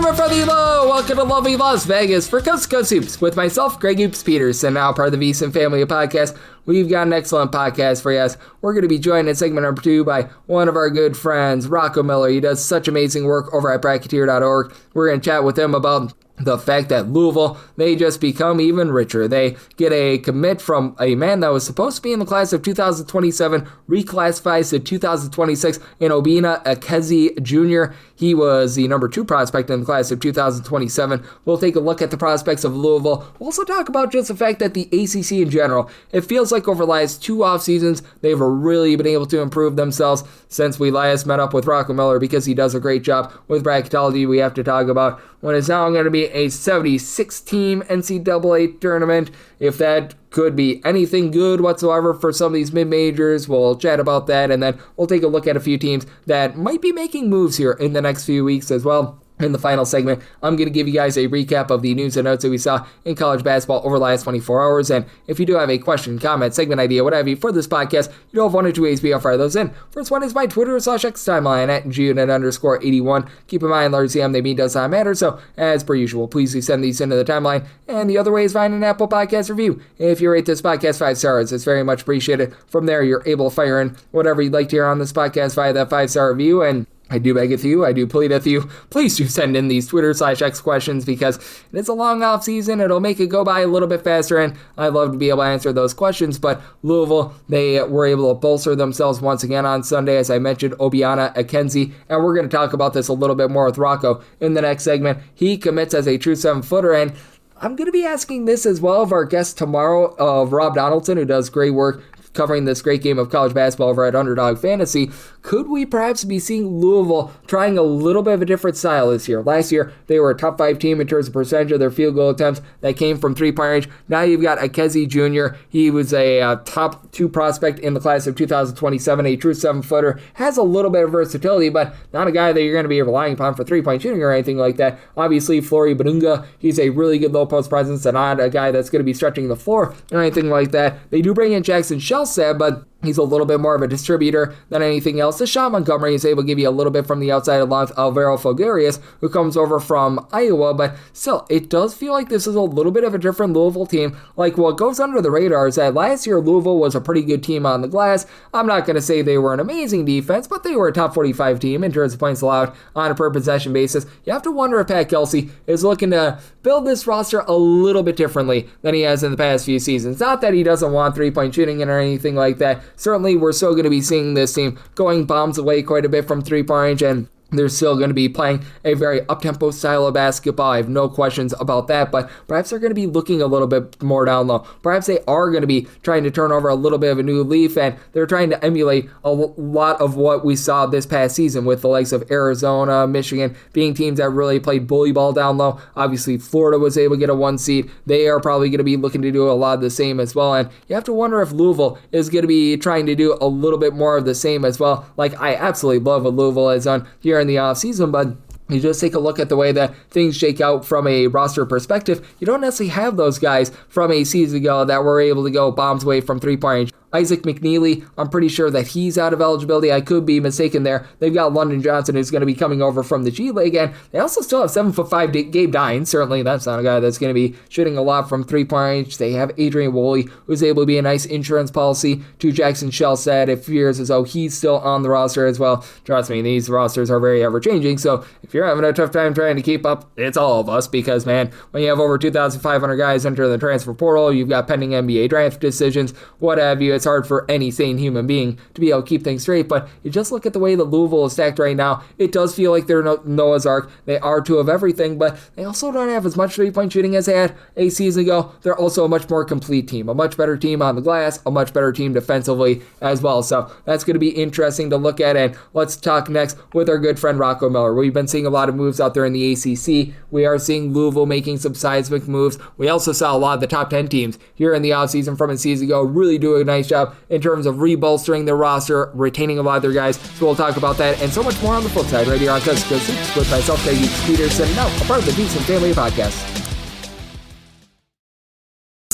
Norman from the Low. Welcome to lovely Las Vegas for Coast to Coast Hoops with myself, Greg Hoops Peterson, now part of the VSiN family of podcasts. We've got an excellent podcast for you. We're going to be joined in segment number 2 by one of our good friends, Rocco Miller. He does such amazing work over at Bracketeer.org. We're going to chat with him about the fact that Louisville, they just become even richer. They get a commit from a man that was supposed to be in the class of 2027, reclassifies to 2026 in Obinna Ekezie Jr. He was the number 2 prospect in the class of 2027. We'll take a look at the prospects of Louisville. We'll also talk about just the fact that the ACC in general, it feels like over the last 2 off seasons, they've really been able to improve themselves since we last met up with Rocco Miller because he does a great job with bracketology. We have to talk about what is now going to be a 76-team NCAA tournament. If that could be anything good whatsoever for some of these mid-majors, we'll chat about that, and then we'll take a look at a few teams that might be making moves here in the next few weeks as well. In the final segment, I'm going to give you guys a recap of the news and notes that we saw in college basketball over the last 24 hours. And if you do have a question, comment, segment idea, whatever for this podcast, you know of one or two ways we fire those in. First one is my Twitter/X timeline at @GUnit_81. Keep in mind, large CM, they mean does not matter. So as per usual, please do send these into the timeline. And the other way is find an Apple Podcast review. If you rate this podcast 5 stars, it's very much appreciated. From there, you're able to fire in whatever you'd like to hear on this podcast via that 5-star review. And I do beg of you, I do plead with you, please do send in these Twitter/X questions because it's a long off season. It'll make it go by a little bit faster, and I'd love to be able to answer those questions. But Louisville, they were able to bolster themselves once again on Sunday, as I mentioned, Obinna Ekezie, and we're going to talk about this a little bit more with Rocco in the next segment. He commits as a true 7-footer, and I'm going to be asking this as well of our guest tomorrow, of Rob Donaldson, who does great work covering this great game of college basketball over at Underdog Fantasy. Could we perhaps be seeing Louisville trying a little bit of a different style this year? Last year, they were a top 5 team in terms of percentage of their field goal attempts that came from three-point range. Now you've got Ekezie Jr. He was a top 2 prospect in the class of 2027, a true 7-footer. Has a little bit of versatility, but not a guy that you're going to be relying upon for three-point shooting or anything like that. Obviously, Flory Badunga, he's a really good low-post presence and not a guy that's going to be stretching the floor or anything like that. They do bring in Jackson Shellsad, but he's a little bit more of a distributor than anything else. Deshaun Montgomery is able to give you a little bit from the outside along with Alvaro Falgarius, who comes over from Iowa, but still, it does feel like this is a little bit of a different Louisville team. Like, what goes under the radar is that last year Louisville was a pretty good team on the glass. I'm not going to say they were an amazing defense, but they were a top 45 team in terms of points allowed on a per possession basis. You have to wonder if Pat Kelsey is looking to build this roster a little bit differently than he has in the past few seasons. Not that he doesn't want three-point shooting or anything like that. Certainly, we're still going to be seeing this team going bombs away quite a bit from three-point range, and they're still going to be playing a very up-tempo style of basketball. I have no questions about that, but perhaps they're going to be looking a little bit more down low. Perhaps they are going to be trying to turn over a little bit of a new leaf, and they're trying to emulate a lot of what we saw this past season with the likes of Arizona, Michigan, being teams that really played bully ball down low. Obviously, Florida was able to get a 1 seed. They are probably going to be looking to do a lot of the same as well, and you have to wonder if Louisville is going to be trying to do a little bit more of the same as well. Like, I absolutely love what Louisville has done here in the offseason, but you just take a look at the way that things shake out from a roster perspective. You don't necessarily have those guys from a season ago that were able to go bombs away from three-point range. Isaac McNeely, I'm pretty sure that he's out of eligibility. I could be mistaken there. They've got London Johnson, who's going to be coming over from the G League, and they also still have 7'5" Gabe Dines. Certainly, that's not a guy that's going to be shooting a lot from three-point range. They have Adrian Woolley, who's able to be a nice insurance policy to Jackson Shellsad. It appears as though he's still on the roster as well. Trust me, these rosters are very ever-changing, so if you're having a tough time trying to keep up, it's all of us, because, man, when you have over 2,500 guys enter the transfer portal, you've got pending NBA draft decisions, what have you, it's hard for any sane human being to be able to keep things straight. But you just look at the way that Louisville is stacked right now, it does feel like they're Noah's Ark. They are 2 of everything, but they also don't have as much three-point shooting as they had a season ago. They're also a much more complete team, a much better team on the glass, a much better team defensively as well. So that's going to be interesting to look at. And let's talk next with our good friend Rocco Miller. We've been seeing a lot of moves out there in the ACC. We are seeing Louisville making some seismic moves. We also saw a lot of the top 10 teams here in the offseason from a season ago really do a nice job in terms of rebolstering their roster, retaining a lot of their guys. So we'll talk about that and so much more on the flip side right here on Coast to Coast Hoops with myself, Greg Hoops Peterson, now a part of the VSiN family podcast.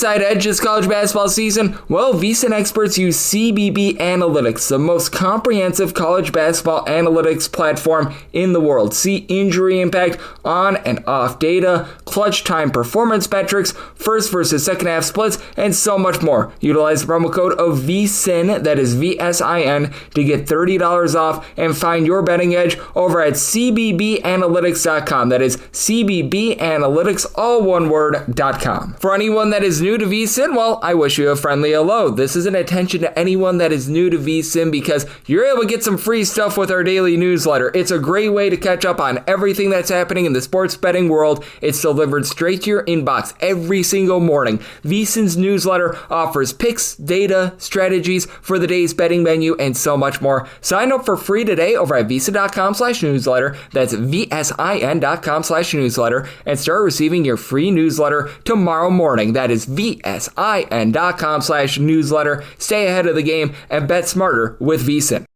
inside edge this college basketball season? Well, VSiN experts use CBB Analytics, the most comprehensive college basketball analytics platform in the world. See injury impact, on and off data, clutch time performance metrics, first versus second half splits, and so much more. Utilize the promo code of VSiN, that is VSIN, to get $30 off and find your betting edge over at cbbanalytics.com. That is cbbanalytics, all one word.com. For anyone that is new to VSiN, well, I wish you a friendly hello. This is an attention to anyone that is new to VSiN because you're able to get some free stuff with our daily newsletter. It's a great way to catch up on everything that's happening in the sports betting world. It's delivered straight to your inbox every single morning. VSiN's newsletter offers picks, data, strategies for the day's betting menu, and so much more. Sign up for free today over at VSiN.com/newsletter. That's VSIN.com/newsletter, and start receiving your free newsletter tomorrow morning. That is VSIN.com/newsletter. Stay ahead of the game and bet smarter with VSiN.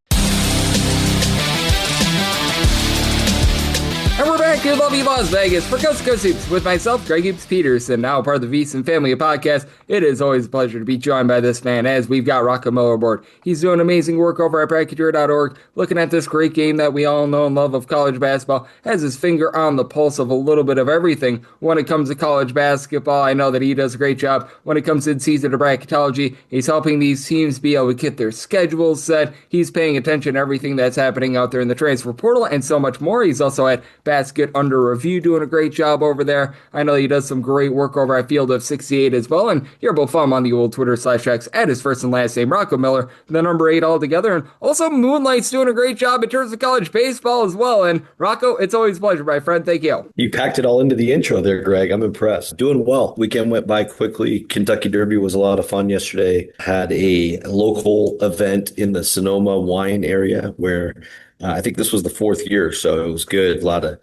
And we're back in lovely Las Vegas for Coast to Coast Hoops with myself, Greg Hoops Peterson, now part of the VSiN family of podcasts. It is always a pleasure to be joined by this man as we've got Rocco Miller aboard. He's doing amazing work over at Bracketeer.org, looking at this great game that we all know and love of college basketball, has his finger on the pulse of a little bit of everything when it comes to college basketball. I know that he does a great job when it comes in season to bracketology. He's helping these teams be able to get their schedules set. He's paying attention to everything that's happening out there in the transfer portal and so much more. He's also at Basket Under Review, doing a great job over there. I know he does some great work over at Field of 68 as well, and you're able to follow him on the old Twitter/X at his first and last name, Rocco Miller, the number 8 altogether, and also Moonlight's doing a great job in terms of college baseball as well. And Rocco, it's always a pleasure, my friend. Thank you. You packed it all into the intro there, Greg. I'm impressed. Doing well. Weekend went by quickly. Kentucky Derby was a lot of fun yesterday. Had a local event in the Sonoma wine area where I think this was the 4th year, so it was good. A lot of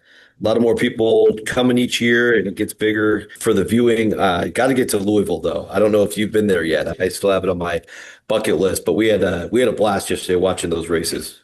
more people coming each year, and it gets bigger for the viewing. Got to get to Louisville, though. I don't know if you've been there yet. I still have it on my bucket list, but we had a blast yesterday watching those races.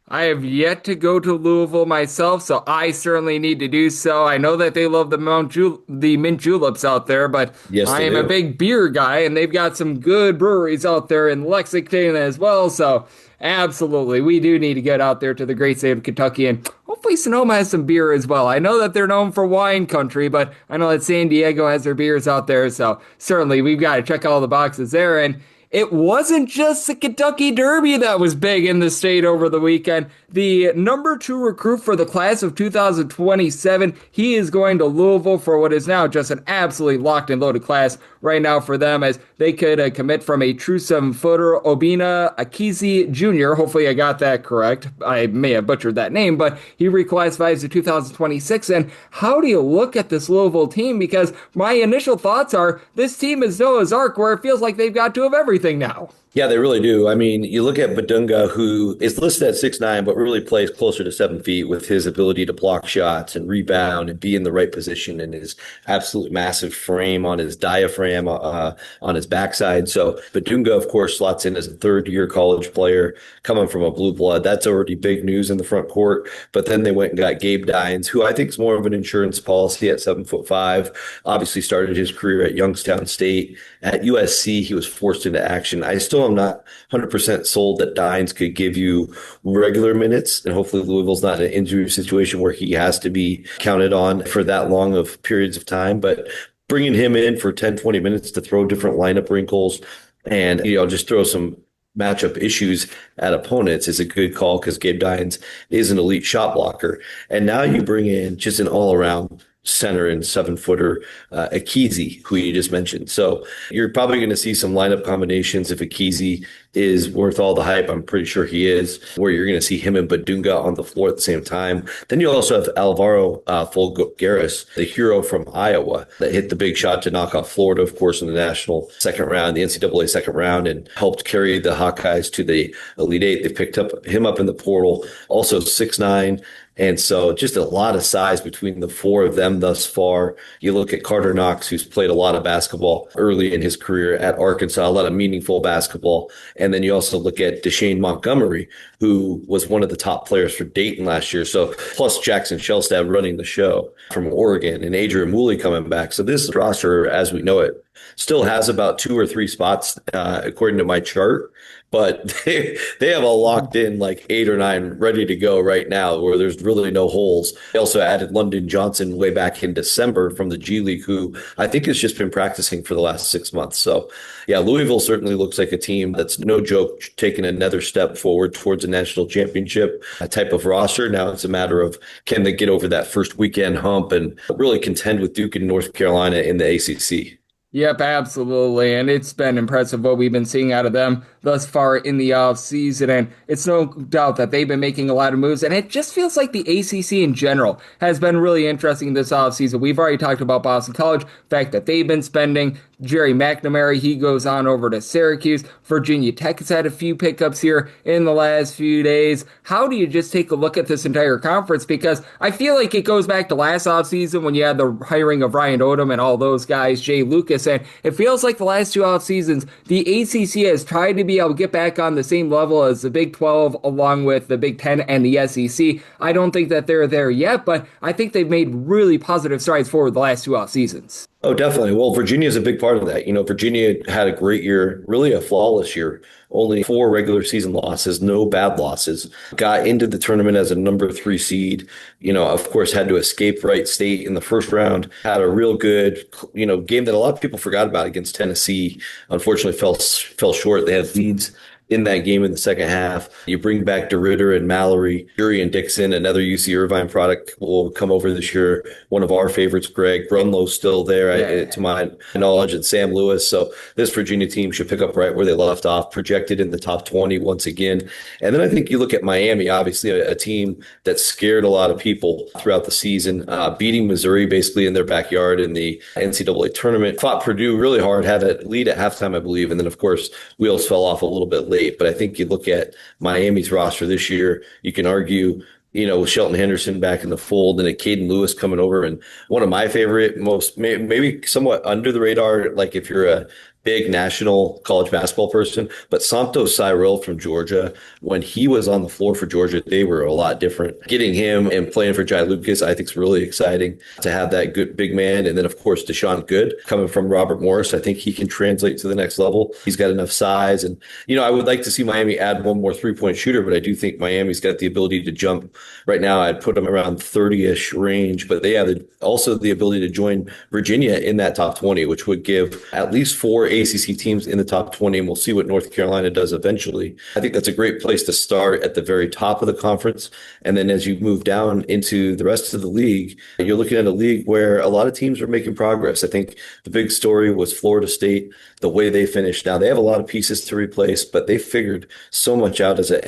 I have yet to go to Louisville myself, so I certainly need to do so. I know that they love the mint juleps out there, but yes, I am a big beer guy, and they've got some good breweries out there in Lexington as well. So absolutely, we do need to get out there to the great state of Kentucky, and hopefully Sonoma has some beer as well. I know that they're known for wine country, but I know that San Diego has their beers out there, so certainly we've got to check all the boxes there. And it wasn't just the Kentucky Derby that was big in the state over the weekend. The number 2 recruit for the class of 2027, he is going to Louisville for what is now just an absolutely locked and loaded class right now for them, as they could commit from a true 7-footer, Obinna Ekezie Jr. Hopefully I got that correct. I may have butchered that name, but he reclassifies to 2026. And how do you look at this Louisville team? Because my initial thoughts are this team is Noah's Ark, where it feels like they've got to have everything now. Yeah, they really do. I mean, you look at Badunga, who is listed at 6'9", but really plays closer to 7 feet with his ability to block shots and rebound and be in the right position, and his absolute massive frame on his diaphragm on his backside. So Badunga, of course, slots in as a 3rd-year college player coming from a blue blood. That's already big news in the front court. But then they went and got Gabe Dines, who I think is more of an insurance policy at 7'5". Obviously started his career at Youngstown State. At USC, he was forced into action. I still am not 100% sold that Dines could give you regular minutes, and hopefully Louisville's not in an injury situation where he has to be counted on for that long of periods of time. But bringing him in for 10, 20 minutes to throw different lineup wrinkles and, just throw some matchup issues at opponents is a good call, because Gabe Dines is an elite shot blocker. And now you bring in just an all-around center and 7-footer, Ekezie, who you just mentioned. So you're probably going to see some lineup combinations if Ekezie is worth all the hype. I'm pretty sure he is, where you're going to see him and Badunga on the floor at the same time. Then you also have Alvaro Folgares, the hero from Iowa, that hit the big shot to knock off Florida, of course, in the national second round, the NCAA second round, and helped carry the Hawkeyes to the Elite Eight. They picked him up in the portal, also 6'9". And so just a lot of size between the 4 of them thus far. You look at Carter Knox, who's played a lot of basketball early in his career at Arkansas, a lot of meaningful basketball. And then you also look at Deshane Montgomery, who was one of the top players for Dayton last year. So plus Jackson Shelstad running the show from Oregon, and Adrian Mooley coming back. So this roster, as we know it, Still has about 2 or 3 spots, according to my chart. But they have a locked in like 8 or 9 ready to go right now where there's really no holes. They also added London Johnson way back in December from the G League, who I think has just been practicing for the last 6 months. So yeah, Louisville certainly looks like a team that's no joke, taking another step forward towards a national championship type of roster. Now it's a matter of can they get over that first weekend hump and really contend with Duke and North Carolina in the ACC. Yep, absolutely. And it's been impressive what we've been seeing out of them thus far in the offseason. And it's no doubt that they've been making a lot of moves. And it just feels like the ACC in general has been really interesting this offseason. We've already talked about Boston College, the fact that they've been spending. Jerry McNamara, he goes on over to Syracuse. Virginia Tech has had a few pickups here in the last few days. How do you just take a look at this entire conference? Because I feel like it goes back to last offseason when you had the hiring of Ryan Odom and all those guys, Jay Lucas, and it feels like the last 2 off seasons, the ACC has tried to be able to get back on the same level as the Big 12 along with the Big 10 and the SEC. I don't think that they're there yet, but I think they've made really positive strides forward the last 2 off seasons. Oh, definitely. Well, Virginia is a big part of that. Virginia had a great year, really a flawless year. Only 4 regular season losses, no bad losses. Got into the tournament as a number 3 seed. Of course, had to escape Wright State in the first round. Had a real good, game that a lot of people forgot about against Tennessee. Unfortunately, fell short. They had leads in that game in the second half. You bring back DeRidder and Mallory, Jury and Dixon, another UC Irvine product will come over this year. One of our favorites, Greg Grunlow's still there, to my knowledge, and Sam Lewis. So this Virginia team should pick up right where they left off, projected in the top 20 once again. And then I think you look at Miami, obviously a team that scared a lot of people throughout the season, beating Missouri basically in their backyard in the NCAA tournament. Fought Purdue really hard, had a lead at halftime, I believe. And then, of course, wheels fell off a little bit late. But I think you look at Miami's roster this year, you can argue, with Shelton Henderson back in the fold and a Caden Lewis coming over. And one of my favorite, most maybe somewhat under the radar, like if you're a big national college basketball person, but Santos Cyril from Georgia, when he was on the floor for Georgia, they were a lot different. Getting him and playing for Jai Lucas, I think is really exciting to have that good big man. And then, of course, Deshaun Good coming from Robert Morris. I think he can translate to the next level. He's got enough size. And, I would like to see Miami add one more 3-point shooter, but I do think Miami's got the ability to jump. Right now, I'd put them around 30-ish range, but they have also the ability to join Virginia in that top 20, which would give at least 4 ACC teams in the top 20, and we'll see what North Carolina does eventually. I think that's a great place to start at the very top of the conference. And then as you move down into the rest of the league, you're looking at a league where a lot of teams are making progress. I think the big story was Florida State, the way they finished. Now, they have a lot of pieces to replace, but they figured so much out as an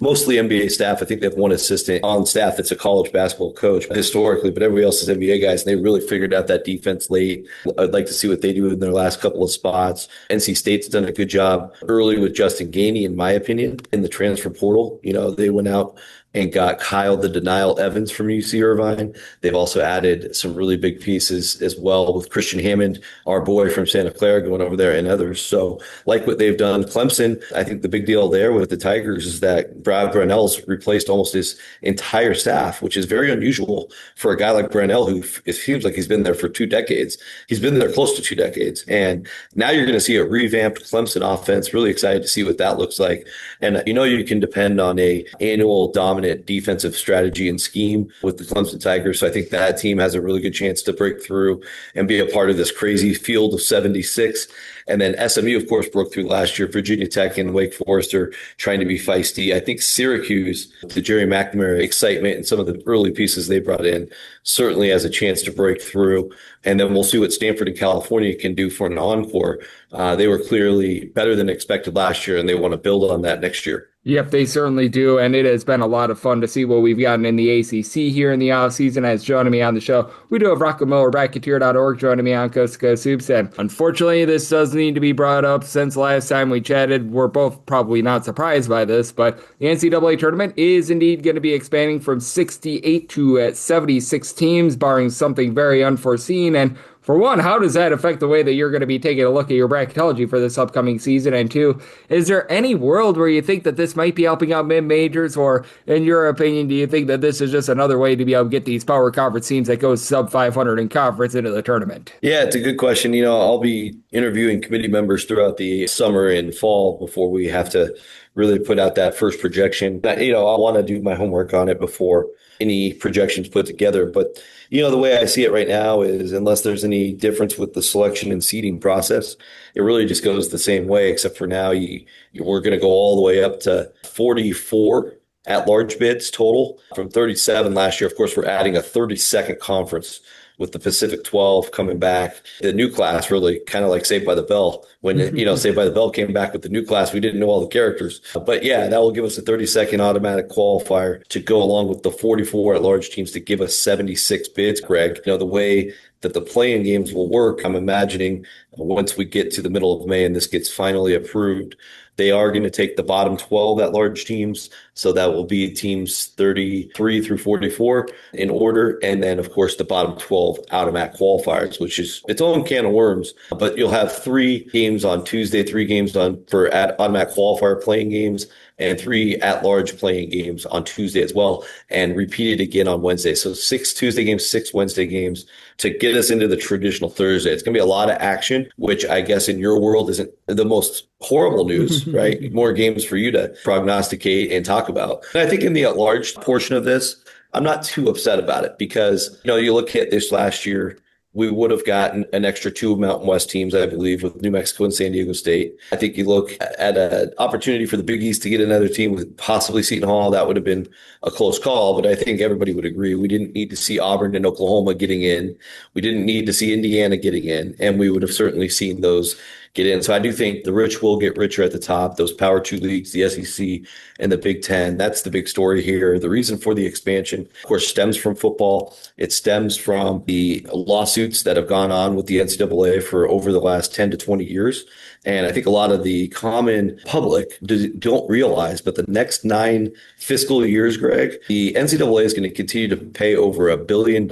mostly NBA staff. I think they have one assistant on staff that's a college basketball coach historically, but everybody else is NBA guys, and they really figured out that defense late. I'd like to see what they do in their last couple of spots. NC State's done a good job early with Justin Gainey, in my opinion, in the transfer portal. They went out and got Kyle the Denial Evans from UC Irvine. They've also added some really big pieces as well with Christian Hammond, our boy from Santa Clara, going over there, and others. So like what they've done. Clemson, I think the big deal there with the Tigers is that Brad Brownell's replaced almost his entire staff, which is very unusual for a guy like Brownell, who it seems like he's been there for 2 decades. He's been there close to 2 decades. And now you're going to see a revamped Clemson offense. Really excited to see what that looks like. And you can depend on a annual dominant defensive strategy and scheme with the Clemson Tigers. So I think that team has a really good chance to break through and be a part of this crazy field of 76. And then SMU, of course, broke through last year. Virginia Tech and Wake Forest are trying to be feisty. I think Syracuse, the Jerry McNamara excitement and some of the early pieces they brought in, certainly has a chance to break through. And then we'll see what Stanford and California can do for an encore. They were clearly better than expected last year, and they want to build on that next year. Yep, they certainly do, and it has been a lot of fun to see what we've gotten in the ACC here in the offseason. As joining me on the show, we do have Rocco Miller, Bracketeer.org, joining me on Coast to Coast Hoops, and unfortunately, this does need to be brought up since last time we chatted. We're both probably not surprised by this, but the NCAA tournament is indeed going to be expanding from 68 to 76 teams, barring something very unforeseen, and for one, how does that affect the way that you're going to be taking a look at your bracketology for this upcoming season? And two, is there any world where you think that this might be helping out mid-majors, or in your opinion, do you think that this is just another way to be able to get these power conference teams that go sub 500 in conference into the tournament? Yeah, it's a good question. I'll be interviewing committee members throughout the summer and fall before we have to really put out that first projection. I want to do my homework on it before any projections put together. But, the way I see it right now is unless there's any difference with the selection and seeding process, it really just goes the same way, except for now we're going to go all the way up to 44 at-large bids total from 37 last year. Of course, we're adding a 32nd conference with the Pacific 12 coming back. The new class really kind of like Saved by the Bell. When, Saved by the Bell came back with the new class, we didn't know all the characters. But yeah, that will give us a 32nd automatic qualifier to go along with the 44 at-large teams to give us 76 bids, Greg. The way that the play-in games will work, I'm imagining once we get to the middle of May and this gets finally approved, they are going to take the bottom 12 at-large teams. So that will be teams 33 through 44 in order. And then, of course, the bottom 12 automatic qualifiers, which is its own can of worms. But you'll have 3 games on Tuesday, 3 games for automatic qualifier playing games, and 3 at-large playing games on Tuesday as well, and repeated again on Wednesday. So 6 Tuesday games, 6 Wednesday games to get us into the traditional Thursday. It's going to be a lot of action, which I guess in your world isn't the most horrible news, right? More games for you to prognosticate and talk about. And I think in the at-large portion of this, I'm not too upset about it because, you look at this last year, we would have gotten an extra 2 Mountain West teams, I believe, with New Mexico and San Diego State. I think you look at an opportunity for the Big East to get another team with possibly Seton Hall. That would have been a close call, but I think everybody would agree we didn't need to see Auburn and Oklahoma getting in. We didn't need to see Indiana getting in, and we would have certainly seen those get in. So I do think the rich will get richer at the top. Those Power 2 leagues, the SEC and the Big Ten, that's the big story here. The reason for the expansion, of course, stems from football. It stems from the lawsuits that have gone on with the NCAA for over the last 10 to 20 years. And I think a lot of the common public don't realize, but the next 9 fiscal years, Greg, the NCAA is going to continue to pay over $1 billion.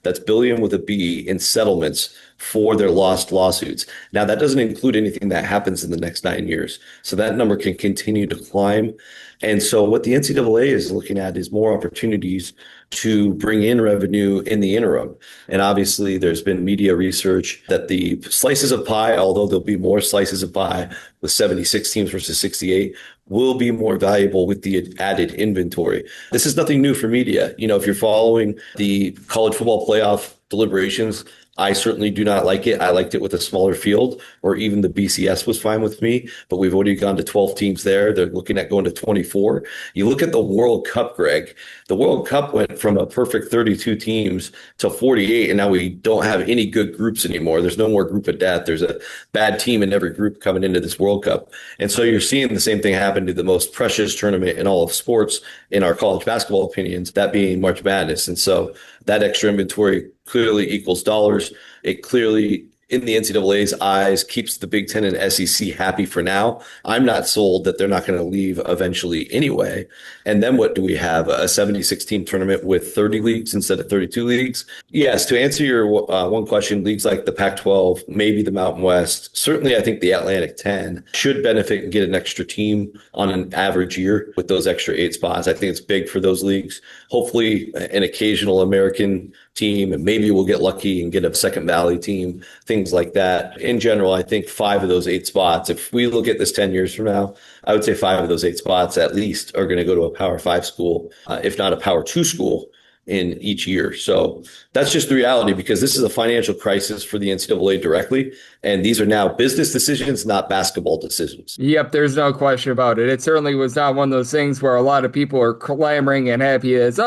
That's billion with a B in settlements for their lost lawsuits. Now, that doesn't include anything that happens in the next 9 years. So that number can continue to climb. And so what the NCAA is looking at is more opportunities to bring in revenue in the interim. And obviously, there's been media research that the slices of pie, although there'll be more slices of pie with 76 teams versus 68, will be more valuable with the added inventory. This is nothing new for media. If you're following the college football playoff deliberations, I certainly do not like it. I liked it with a smaller field, or even the BCS was fine with me, but we've already gone to 12 teams there. They're looking at going to 24. You look at the World Cup, Greg. The World Cup went from a perfect 32 teams to 48, and now we don't have any good groups anymore. There's no more group of death. There's a bad team in every group coming into this World Cup. And so you're seeing the same thing happen to the most precious tournament in all of sports, in our college basketball opinions, that being March Madness. And so that extra inventory clearly equals dollars. It clearly, in the NCAA's eyes, keeps the Big Ten and SEC happy for now. I'm not sold that they're not going to leave eventually anyway. And then what do we have? A 76-team tournament with 30 leagues instead of 32 leagues? Yes, to answer your one question, leagues like the Pac-12, maybe the Mountain West, certainly I think the Atlantic 10 should benefit and get an extra team on an average year with those extra 8 spots. I think it's big for those leagues. Hopefully an occasional American team, and maybe we'll get lucky and get a Second Valley team, things like that. In general, I think 5 of those 8 spots, if we look at this 10 years from now, I would say 5 of those 8 spots at least are going to go to a Power 5 school, if not a Power 2 school in each year. So that's just the reality, because this is a financial crisis for the NCAA directly. And these are now business decisions, not basketball decisions. Yep, there's no question about it. It certainly was not one of those things where a lot of people are clamoring and happy as,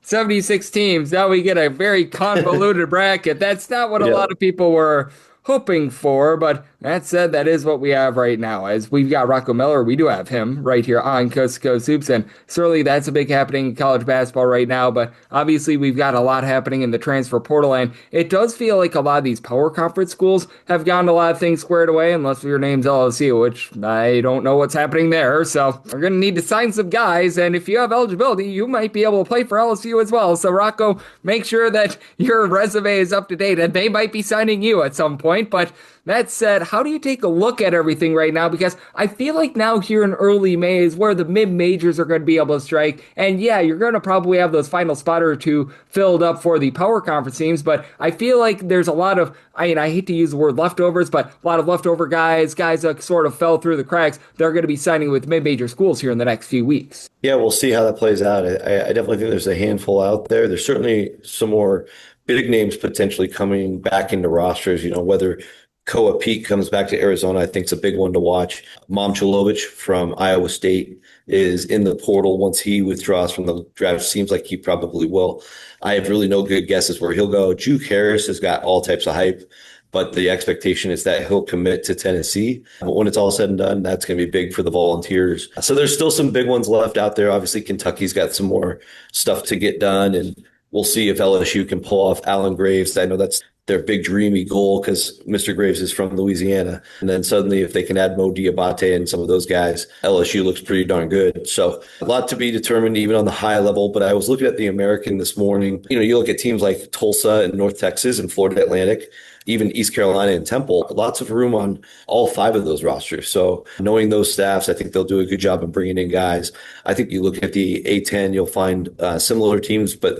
76 teams, now we get a very convoluted bracket. That's not what a lot of people were hoping for, but That said, that is what we have right now. As we've got Rocco Miller, we do have him right here on Coast to Coast Hoops, and certainly that's a big happening in college basketball right now, but obviously we've got a lot happening in the transfer portal, and it does feel like a lot of these power conference schools have gotten a lot of things squared away, unless your name's LSU, which I don't know what's happening there, so we're going to need to sign some guys, and if you have eligibility, you might be able to play for LSU as well, so Rocco, make sure that your resume is up to date, and they might be signing you at some point, but that said, how do you take a look at everything right now? Because I feel like now here in early May is where the mid-majors are going to be able to strike. And yeah, you're going to probably have those final spot or two filled up for the power conference teams. But I feel like there's a lot of, I hate to use the word leftovers, but a lot of leftover guys that sort of fell through the cracks. They're going to be signing with mid-major schools here in the next few weeks. Yeah, we'll see how that plays out. I definitely think there's a handful out there. There's certainly some more big names potentially coming back into rosters, whether Koa Peak comes back to Arizona, I think it's a big one to watch. Momchilovich from Iowa State is in the portal once he withdraws from the draft. Seems like he probably will. I have really no good guesses where he'll go. Juke Harris has got all types of hype, but the expectation is that he'll commit to Tennessee. But when it's all said and done, that's going to be big for the Volunteers. So there's still some big ones left out there. Obviously, Kentucky's got some more stuff to get done, and we'll see if LSU can pull off Allen Graves. I know that's their big dreamy goal because Mr. Graves is from Louisiana. And then suddenly if they can add Mo Diabate and some of those guys, LSU looks pretty darn good. So a lot to be determined even on the high level. But I was looking at the American this morning. You look at teams like Tulsa and North Texas and Florida Atlantic, even East Carolina and Temple, lots of room on all 5 of those rosters. So knowing those staffs, I think they'll do a good job of bringing in guys. I think you look at the A10, you'll find similar teams, but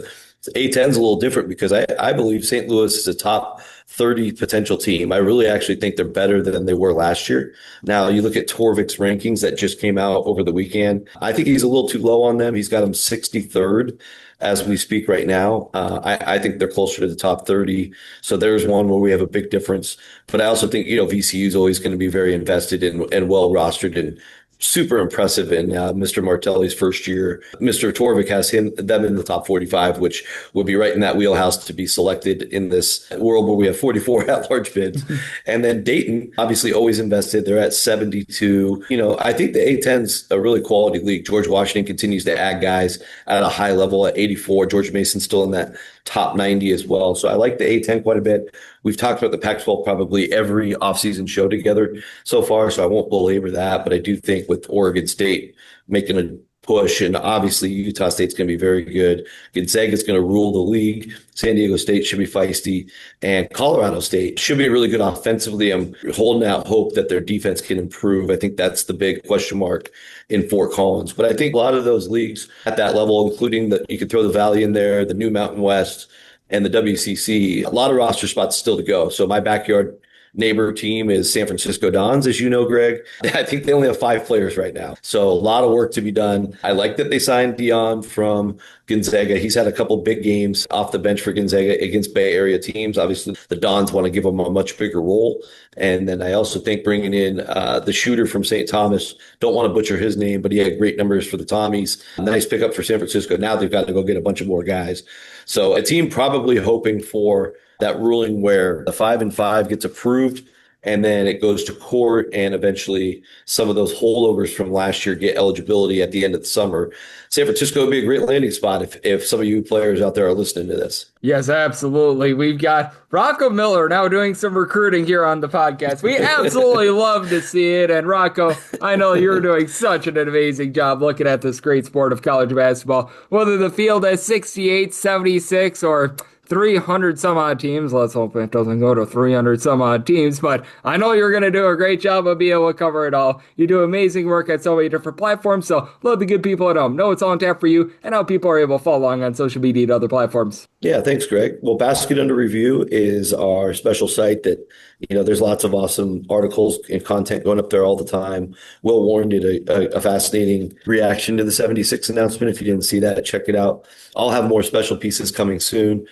A10 is a little different because I believe St. Louis is a top 30 potential team. I really actually think they're better than they were last year. Now, you look at Torvik's rankings that just came out over the weekend. I think he's a little too low on them. He's got them 63rd as we speak right now. I think they're closer to the top 30. So there's one where we have a big difference. But I also think, VCU is always going to be very invested and well rostered and super impressive in Mr. Martelli's first year. Mr. Torvik has them in the top 45, which would be right in that wheelhouse to be selected in this world where we have 44 at-large bids. And then Dayton, obviously always invested. They're at 72. I think the A10's a really quality league. George Washington continues to add guys at a high level at 84. George Mason's still in that top 90 as well. So I like the A10 quite a bit. We've talked about the Pac-12 probably every offseason show together so far, so I won't belabor that. But I do think with Oregon State making a push, and obviously Utah State's going to be very good. Gonzaga's going to rule the league. San Diego State should be feisty, and Colorado State should be really good offensively. I'm holding out hope that their defense can improve. I think that's the big question mark in Fort Collins. But I think a lot of those leagues at that level, including you could throw the Valley in there, the New Mountain West, and the WCC, a lot of roster spots still to go. So my backyard neighbor team is San Francisco Dons, as you know, Greg. I think they only have 5 players right now. So a lot of work to be done. I like that they signed Dion from Gonzaga. He's had a couple big games off the bench for Gonzaga against Bay Area teams. Obviously, the Dons want to give him a much bigger role. And then I also think bringing in the shooter from St. Thomas, don't want to butcher his name, but he had great numbers for the Tommies. Nice pickup for San Francisco. Now they've got to go get a bunch of more guys. So a team probably hoping for that ruling where the 5-5 gets approved and then it goes to court and eventually some of those holdovers from last year get eligibility at the end of the summer. San Francisco would be a great landing spot if some of you players out there are listening to this. Yes, absolutely. We've got Rocco Miller now doing some recruiting here on the podcast. We absolutely love to see it. And Rocco, I know you're doing such an amazing job looking at this great sport of college basketball, whether the field has 68, 76, or 300 some odd teams. Let's hope it doesn't go to 300 some odd teams, but I know you're going to do a great job of being able to cover it all. You do amazing work at so many different platforms, so love the good people at home. Know it's all on tap for you and how people are able to follow along on social media and other platforms. Yeah, thanks, Greg. Well, Basket Under Review is our special site that, there's lots of awesome articles and content going up there all the time. Will Warren did a fascinating reaction to the 76 announcement. If you didn't see that, check it out. I'll have more special pieces coming soon.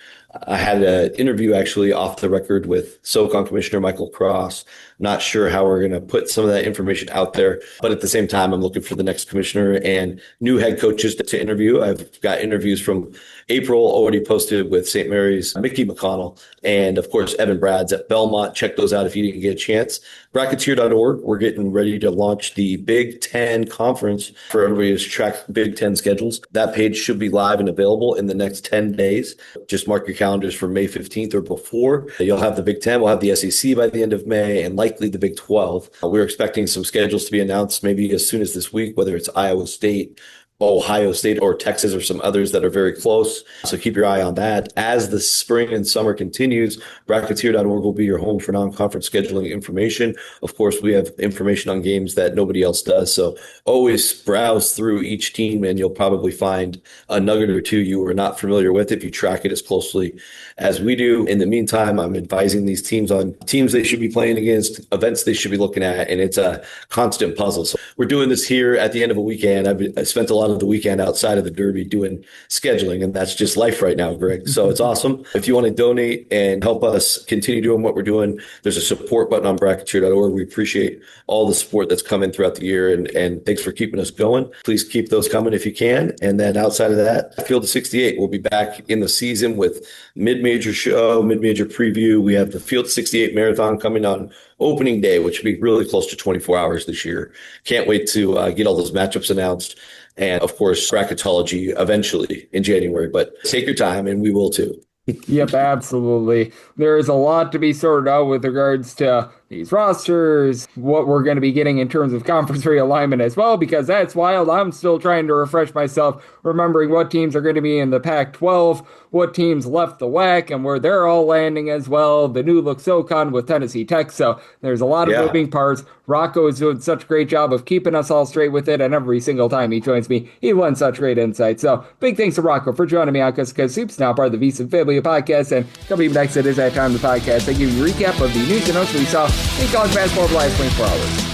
I had an interview actually off the record with SoCon Commissioner Michael Cross. Not sure how we're going to put some of that information out there, but at the same time, I'm looking for the next commissioner and new head coaches to interview. I've got interviews from April already posted exclusive with St. Mary's, Mickey McConnell, and of course, Evan Brad's at Belmont. Check those out if you didn't get a chance. Bracketeer.org, we're getting ready to launch the Big Ten Conference for everybody who's tracked Big Ten schedules. That page should be live and available in the next 10 days. Just mark your calendars for May 15th or before. You'll have the Big Ten, we'll have the SEC by the end of May, and likely the Big 12. We're expecting some schedules to be announced maybe as soon as this week, whether it's Iowa State, Ohio State, or Texas, or some others that are very close. So keep your eye on that. As the spring and summer continues, Bracketeer.org will be your home for non-conference scheduling information. Of course, we have information on games that nobody else does. So always browse through each team and you'll probably find a nugget or two you are not familiar with if you track it as closely as we do. In the meantime, I'm advising these teams on teams they should be playing against, events they should be looking at, and it's a constant puzzle. So we're doing this here at the end of a weekend. I spent a lot of the weekend outside of the Derby doing scheduling, and that's just life right now, Greg. So it's awesome. If you want to donate and help us continue doing what we're doing, there's a support button on bracketeer.org. We appreciate all the support that's come in throughout the year, and thanks for keeping us going. Please keep those coming if you can. And then outside of that, Field of 68, we'll be back in the season with mid-major show, mid-major preview. We have the Field of 68 Marathon coming on opening day, which will be really close to 24 hours this year. Can't wait to get all those matchups announced. And of course, bracketology eventually in January, but take your time and we will too. Yep, absolutely. There's a lot to be sorted out with regards to these rosters, what we're going to be getting in terms of conference realignment as well, because that's wild. I'm still trying to refresh myself, remembering what teams are going to be in the Pac-12, what teams left the WAC, and where they're all landing as well. The new look SoCon with Tennessee Tech, so there's a lot of moving parts. Rocco is doing such a great job of keeping us all straight with it, and every single time he joins me, he lends such great insight. So big thanks to Rocco for joining me on Cuz Soups, now part of the VSiN family of podcasts, and coming up next, it is that time of the podcast. I give you a recap of the news and notes we saw in college basketball over the last 24 hours.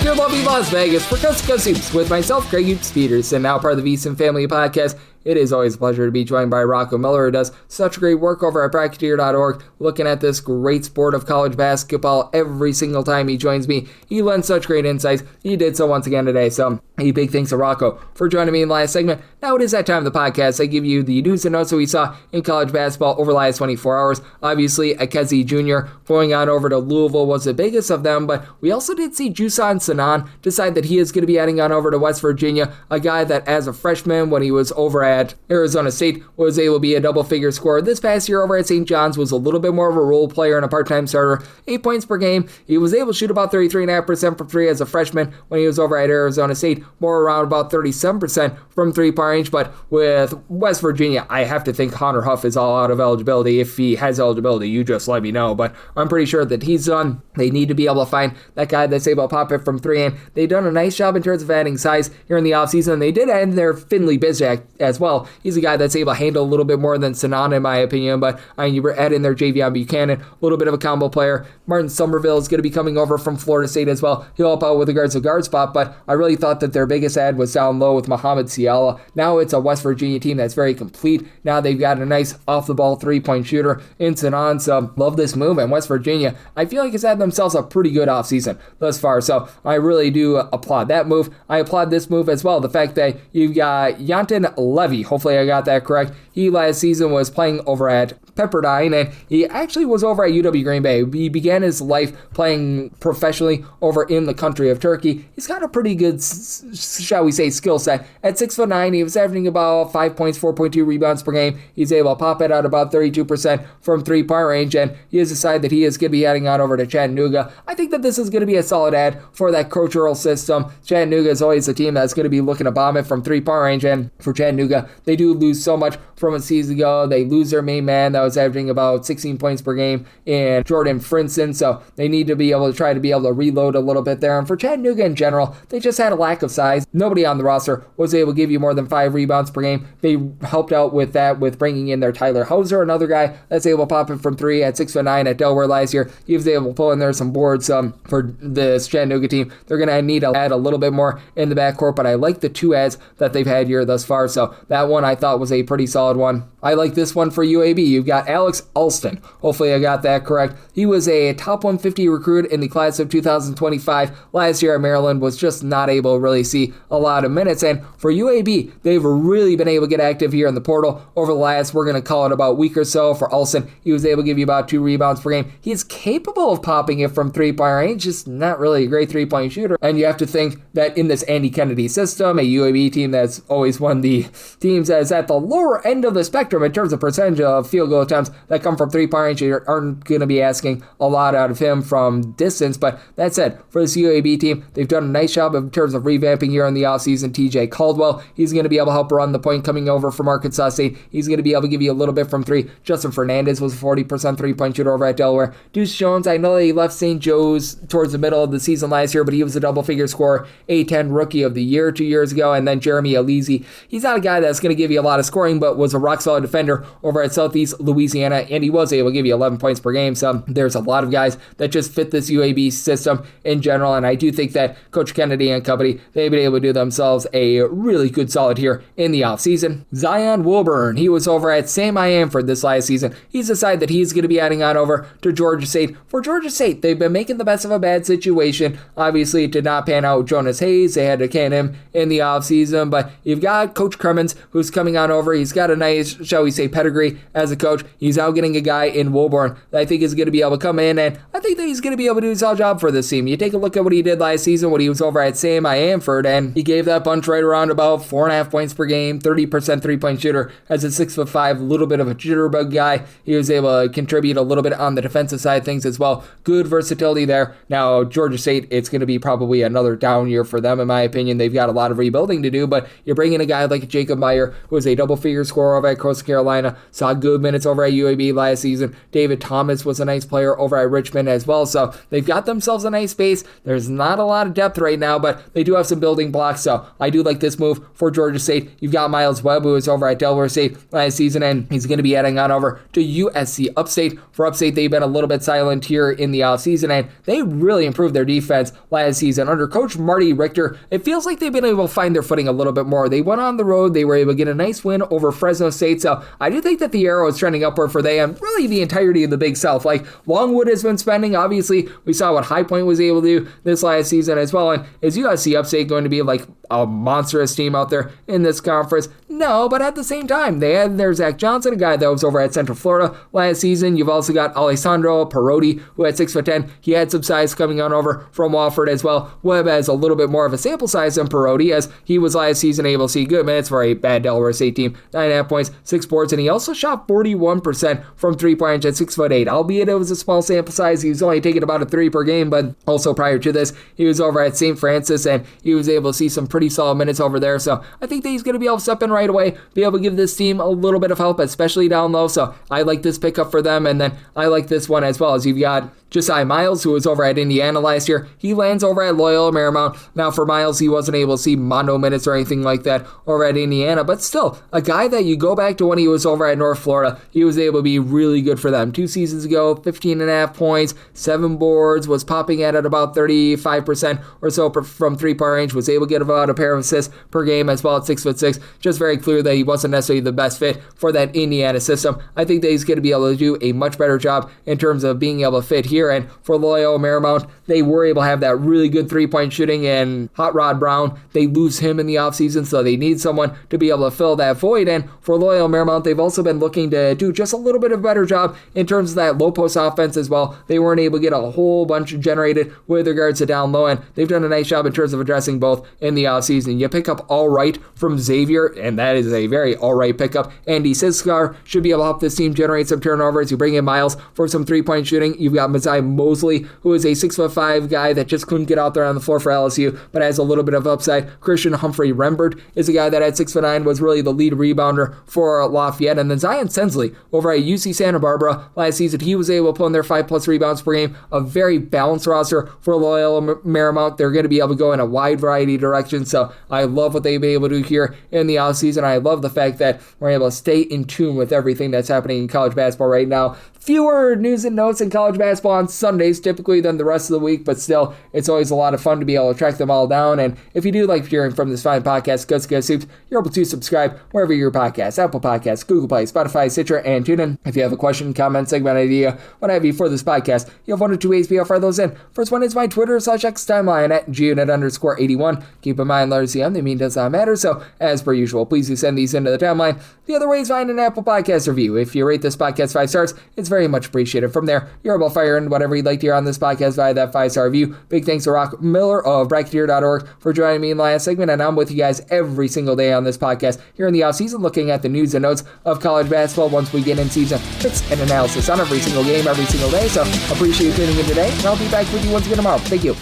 Here in lovely Las Vegas for Cuz Soups with myself, Greg Hoops Peterson, now part of the VSiN family podcast. It is always a pleasure to be joined by Rocco Miller, who does such great work over at Bracketeer.org, looking at this great sport of college basketball every single time he joins me. He lends such great insights. He did so once again today, so a big thanks to Rocco for joining me in the last segment. Now it is that time of the podcast. I give you the news and notes that we saw in college basketball over the last 24 hours. Obviously, Ekezie Jr. going on over to Louisville was the biggest of them, but we also did see Jusan Sanan decide that he is going to be heading on over to West Virginia, a guy that as a freshman when he was over at Arizona State was able to be a double-figure scorer. This past year over at St. John's was a little bit more of a role player and a part-time starter. 8 points per game. He was able to shoot about 33.5% from three as a freshman when he was over at Arizona State, more around about 37% from three-point range. But with West Virginia, I have to think Hunter Huff is all out of eligibility. If he has eligibility, you just let me know. But I'm pretty sure that he's done. They need to be able to find that guy that's able to pop it from three, and they've done a nice job in terms of adding size here in the offseason. They did add their Finley Bizjack as well. He's a guy that's able to handle a little bit more than Sanan, in my opinion, but you were adding their Javion Buchanan, a little bit of a combo player. Martin Somerville is going to be coming over from Florida State as well. He'll help out with regards to guard spot, but I really thought that their biggest add was down low with Muhammad Ciala. Now it's a West Virginia team that's very complete. Now they've got a nice off-the-ball three-point shooter in Sanan, so love this move. And West Virginia, I feel like has had themselves a pretty good offseason thus far, so I really do applaud that move. I applaud this move as well, the fact that you've got Yanton Levy, hopefully I got that correct. He last season was playing over at Pepperdine, and he actually was over at UW Green Bay. He began his life playing professionally over in the country of Turkey. He's got a pretty good, shall we say, skill set. At 6'9", he was averaging about 5 points, 4.2 rebounds per game. He's able to pop it out about 32% from three-point range, and he has decided that he is going to be heading on over to Chattanooga. I think that this is going to be a solid add for that Coach Earl system. Chattanooga is always a team that's going to be looking to bomb it from three-point range, and for Chattanooga, they do lose so much from a season ago. They lose their main man that was averaging about 16 points per game in Jordan Frinson, so they need to be able to try to be able to reload a little bit there. And for Chattanooga in general, they just had a lack of size. Nobody on the roster was able to give you more than 5 rebounds per game. They helped out with that with bringing in their Tyler Hauser, another guy that's able to pop it from three at 6'9" at Delaware last year. He was able to pull in there some boards for this Chattanooga team. They're going to need to add a little bit more in the backcourt, but I like the two adds that they've had here thus far, so that one I thought was a pretty solid one. I like this one for UAB. You've got Alex Alston. Hopefully I got that correct. He was a top 150 recruit in the class of 2025. Last year at Maryland, was just not able to really see a lot of minutes. And for UAB, they've really been able to get active here in the portal over the last, we're going to call it about week or so. For Alston, he was able to give you about 2 rebounds per game. He is capable of popping it from three-point range, just not really a great three-point shooter. And you have to think that in this Andy Kennedy system, a UAB team that's always one of the teams that's at the lower end of the spectrum in terms of percentage of field goal attempts that come from three-point range, you aren't going to be asking a lot out of him from distance. But that said, for this UAB team, they've done a nice job in terms of revamping here in the offseason. TJ Caldwell, he's going to be able to help run the point coming over from Arkansas State. He's going to be able to give you a little bit from three. Justin Fernandez was a 40% three-point shooter over at Delaware. Deuce Jones, I know he left St. Joe's towards the middle of the season last year, but he was a double-figure scorer, A10 Rookie of the Year 2 years ago. And then Jeremy Alizi, he's not a guy that's going to give you a lot of scoring, but was a rock-solid defender over at Southeast Louisiana, and he was able to give you 11 points per game. So there's a lot of guys that just fit this UAB system in general, and I do think that Coach Kennedy and company, they've been able to do themselves a really good solid here in the offseason. Zion Wilburn, he was over at Sam I Amford this last season. He's decided that he's going to be adding on over to Georgia State. For Georgia State, they've been making the best of a bad situation. Obviously, it did not pan out with Jonas Hayes. They had to can him in the offseason, but you've got Coach Cremens, who's coming on over. He's got a nice, shall we say, pedigree as a coach. He's out getting a guy in Wilburn that I think is going to be able to come in, and I think that he's going to be able to do a solid job for this team. You take a look at what he did last season when he was over at Sam I Amford, and he gave that bunch right around about 4.5 points per game, 30% three-point shooter. As a 6'5", little bit of a jitterbug guy, he was able to contribute a little bit on the defensive side of things as well. Good versatility there. Now, Georgia State, it's going to be probably another down year for them, in my opinion. They've got a lot of rebuilding to do, but you're bringing a guy like Jacob Meyer, who was a double-figure scorer over at Coastal Carolina, saw good minutes over at UAB last season. David Thomas was a nice player over at Richmond as well, so they've got themselves a nice base. There's not a lot of depth right now, but they do have some building blocks, so I do like this move for Georgia State. You've got Miles Webb, who was over at Delaware State last season, and he's going to be adding on over to USC Upstate. For Upstate, they've been a little bit silent here in the offseason, and they really improved their defense last season. Under Coach Marty Richter, it feels like they've been able to find their footing a little bit more. They went on the road. They were able to get a nice win over Fresno State, so I do think that the arrow is trending upward for them, really the entirety of the Big South. Like, Longwood has been spending. Obviously, we saw what High Point was able to do this last season as well, and is USC Upstate going to be like a monstrous team out there in this conference? No, but at the same time, they had their Zach Johnson, a guy that was over at Central Florida last season. You've also got Alessandro Perotti, who at 6'10", he had some size coming on over from Wofford as well. Webb has a little bit more of a sample size than Perotti, as he was last season able to see good minutes for a bad Delaware State team. 9.5 points, 6 boards, and he also shot 41% from three-point range at 6'8". Albeit it was a small sample size, he was only taking about a 3 per game, but also prior to this, he was over at St. Francis, and he was able to see some pretty solid minutes over there. So I think that he's going to be able to step in right away, be able to give this team a little bit of help, especially down low. So I like this pickup for them, and then I like this one as well, as you've got Josiah Miles, who was over at Indiana last year. He lands over at Loyola Marymount. Now for Miles, he wasn't able to see mono minutes or anything like that over at Indiana, but still, a guy that you go back to when he was over at North Florida, he was able to be really good for them. 2 seasons ago, 15.5 points, 7 boards, was popping at about 35% or so from three-point range, was able to get about a pair of assists per game as well at 6'6". Just very clear that he wasn't necessarily the best fit for that Indiana system. I think that he's going to be able to do a much better job in terms of being able to fit here. And for Loyola Marymount, they were able to have that really good three-point shooting, and Hot Rod Brown, they lose him in the offseason, so they need someone to be able to fill that void. And for Loyola Marymount, they've also been looking to do just a little bit of a better job in terms of that low post offense as well. They weren't able to get a whole bunch generated with regards to down low, and they've done a nice job in terms of addressing both in the offseason. You pick up All Right from Xavier, and that is a very all right pickup. Andy Siskar should be able to help this team generate some turnovers. You bring in Miles for some three-point shooting. You've got Mazai Mosley, who is a 6'5" guy that just couldn't get out there on the floor for LSU, but has a little bit of upside. Christian Humphrey Rembert is a guy that at 6'9" was really the lead rebounder for Lafayette. And then Zion Sensley over at UC Santa Barbara last season, he was able to put in their 5+ rebounds per game. A very balanced roster for Loyola Marymount. They're going to be able to go in a wide variety of directions, so I love what they've been able to do here in the offseason. I love the fact that we're able to stay in tune with everything that's happening in college basketball right now. fewer news and notes in college basketball on Sundays typically than the rest of the week, but still, it's always a lot of fun to be able to track them all down. And if you do like hearing from this fine podcast, Coast to Coast Hoops, you're able to subscribe wherever your podcasts, Apple Podcasts, Google Play, Spotify, Stitcher, and TuneIn. If you have a question, comment, segment idea, what have you for this podcast, you have one or two ways to fire those in. First one is my Twitter/X timeline at @GUnit_81. Keep in mind, letters CM, the mean does not matter, so as per usual, please do send these into the timeline. The other way is find an Apple Podcast review. If you rate this podcast 5 stars, it's very much appreciated. From there, you're able to fire in whatever you'd like to hear on this podcast via that 5-star review. Big thanks to Rocco Miller of Bracketeer.org for joining me in the last segment, and I'm with you guys every single day on this podcast here in the offseason, looking at the news and notes of college basketball once we get in season picks and analysis on every single game, every single day. So appreciate you tuning in today, and I'll be back with you once again tomorrow. Thank you.